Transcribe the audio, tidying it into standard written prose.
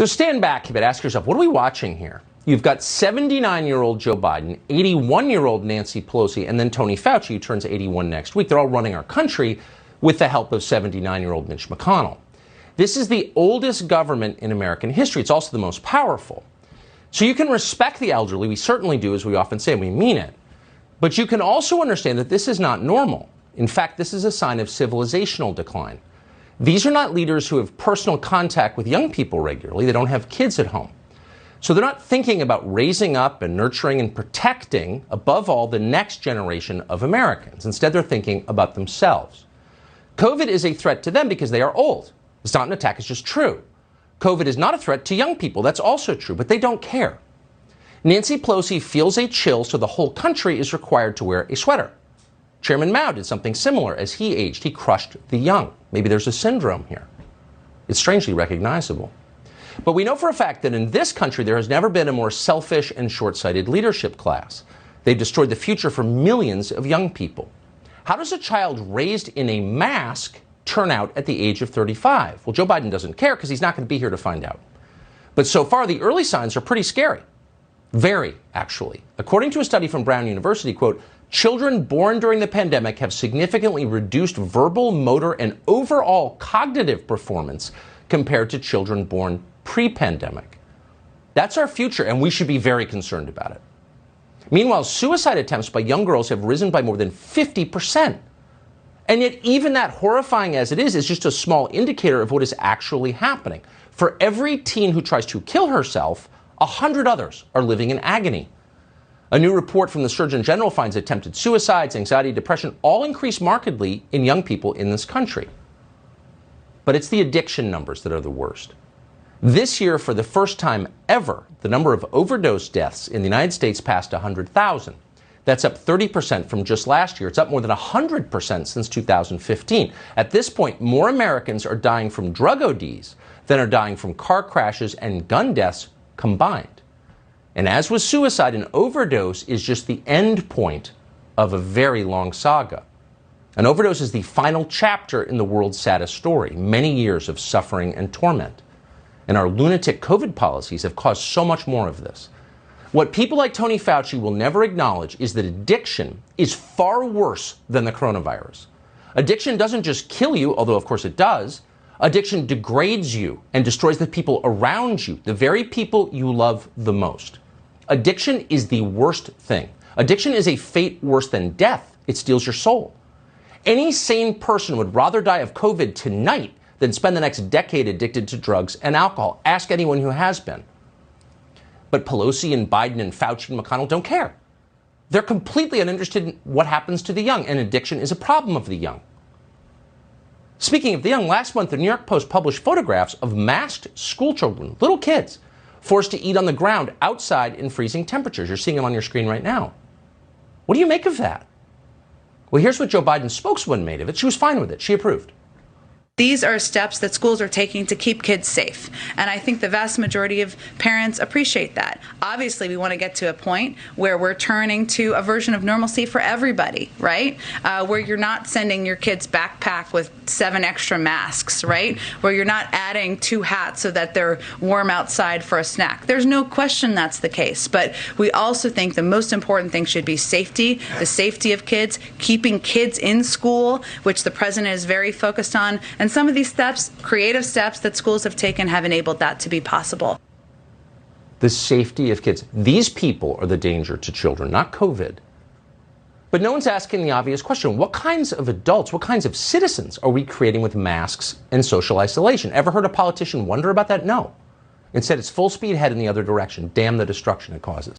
So stand back a bit, ask yourself, what are we watching here? You've got 79-year-old Joe Biden, 81-year-old Nancy Pelosi, and then Tony Fauci, who turns 81 next week. They're all running our country with the help of 79-year-old Mitch McConnell. This is the oldest government in American history. It's also the most powerful. So you can respect the elderly. We certainly do, as we often say, and we mean it. But you can also understand that this is not normal. In fact, this is a sign of civilizational decline. These are not leaders who have personal contact with young people regularly. They don't have kids at home. So they're not thinking about raising up and nurturing and protecting, above all, the next generation of Americans. Instead, they're thinking about themselves. COVID is a threat to them because they are old. It's not an attack, it's just true. COVID is not a threat to young people. That's also true, but they don't care. Nancy Pelosi feels a chill, so the whole country is required to wear a sweater. Chairman Mao did something similar as he aged. He crushed the young. Maybe there's a syndrome here. It's strangely recognizable. But we know for a fact that in this country, there has never been a more selfish and short-sighted leadership class. They've destroyed the future for millions of young people. How does a child raised in a mask turn out at the age of 35? Well, Joe Biden doesn't care because he's not going to be here to find out. But so far, the early signs are pretty scary. Very, actually. According to a study from Brown University, quote, children born during the pandemic have significantly reduced verbal, motor, and overall cognitive performance compared to children born pre-pandemic. That's our future, and we should be very concerned about it. Meanwhile, suicide attempts by young girls have risen by more than 50%. And yet, even that, horrifying as it is just a small indicator of what is actually happening. For every teen who tries to kill herself, 100 others are living in agony. A new report from the Surgeon General finds attempted suicides, anxiety, depression all increase markedly in young people in this country. But it's the addiction numbers that are the worst. This year, for the first time ever, the number of overdose deaths in the United States passed 100,000. That's up 30% from just last year. It's up more than 100% since 2015. At this point, more Americans are dying from drug ODs than are dying from car crashes and gun deaths combined. And as with suicide, an overdose is just the end point of a very long saga. An overdose is the final chapter in the world's saddest story, many years of suffering and torment. And our lunatic COVID policies have caused so much more of this. What people like Tony Fauci will never acknowledge is that addiction is far worse than the coronavirus. Addiction doesn't just kill you, although of course it does. Addiction degrades you and destroys the people around you, the very people you love the most. Addiction is the worst thing. Addiction is a fate worse than death. It steals your soul. Any sane person would rather die of COVID tonight than spend the next decade addicted to drugs and alcohol. Ask anyone who has been. But Pelosi and Biden and Fauci and McConnell don't care. They're completely uninterested in what happens to the young, and addiction is a problem of the young. Speaking of the young, last month the New York Post published photographs of masked school children, little kids, forced to eat on the ground outside in freezing temperatures. You're seeing them on your screen right now. What do you make of that? Well, here's what Joe Biden's spokeswoman made of it. She was fine with it. She approved. These are steps that schools are taking to keep kids safe. And I think the vast majority of parents appreciate that. Obviously, we want to get to a point where we're turning to a version of normalcy for everybody, right? Where you're not sending your kids backpack with 7 extra masks, right? Where you're not adding 2 hats so that they're warm outside for a snack. There's no question that's the case. But we also think the most important thing should be safety, the safety of kids, keeping kids in school, which the president is very focused on. And some of these steps, creative steps that schools have taken, have enabled that to be possible. The safety of kids. These people are the danger to children, not COVID. But no one's asking the obvious question. What kinds of adults, what kinds of citizens are we creating with masks and social isolation? Ever heard a politician wonder about that? No. Instead, it's full speed ahead in the other direction. Damn the destruction it causes.